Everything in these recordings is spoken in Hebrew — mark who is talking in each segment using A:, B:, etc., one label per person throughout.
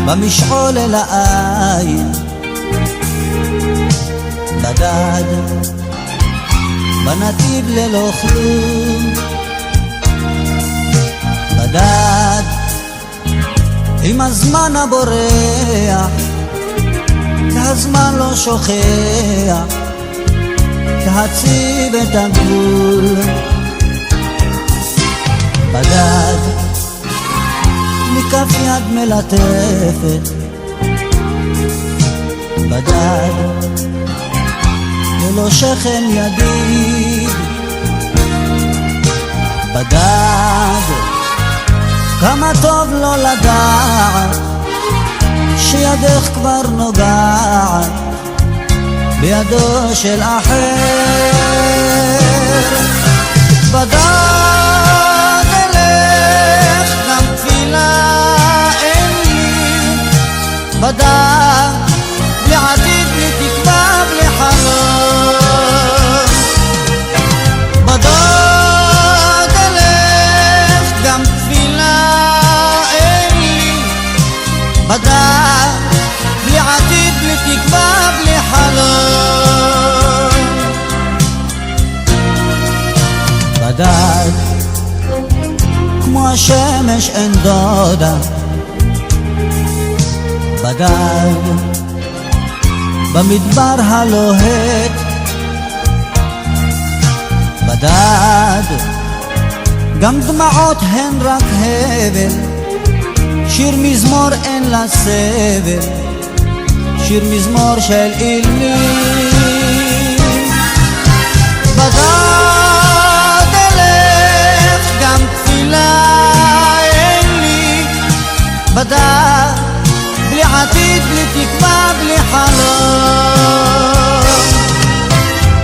A: במשעול אל העין, בדד בנתיב ללא כלום, בדד עם הזמן הבורח, והזמן לא שוכח להציב את הגבול. בדד מכף יד מלטפת, בדד ללא שכם ידיד, בדד כמה טוב לא לדעת שידך כבר נוגעת בידו של אחר. בדד אלך גם תפילה אין לי, בדד בלי עתיד בלי תקווה בלי חלום, בדד אלך גם תפילה אין לי, בדד בלי עתיד בלי תקווה בלי חלום. בדד כמו השמש אין דודה, בדד במדבר הלוהט, בדד גם דמעות הן רק הבל, שיר מזמור אין לה סבל, שיר מזמור של אילים. בדד אלך גם תפילה אין לי, בדד בלי עתיד בלי תקווה בלי חלום,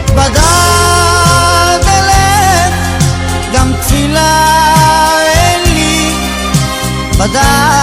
A: בדד אלך גם תפילה אין לי, בדד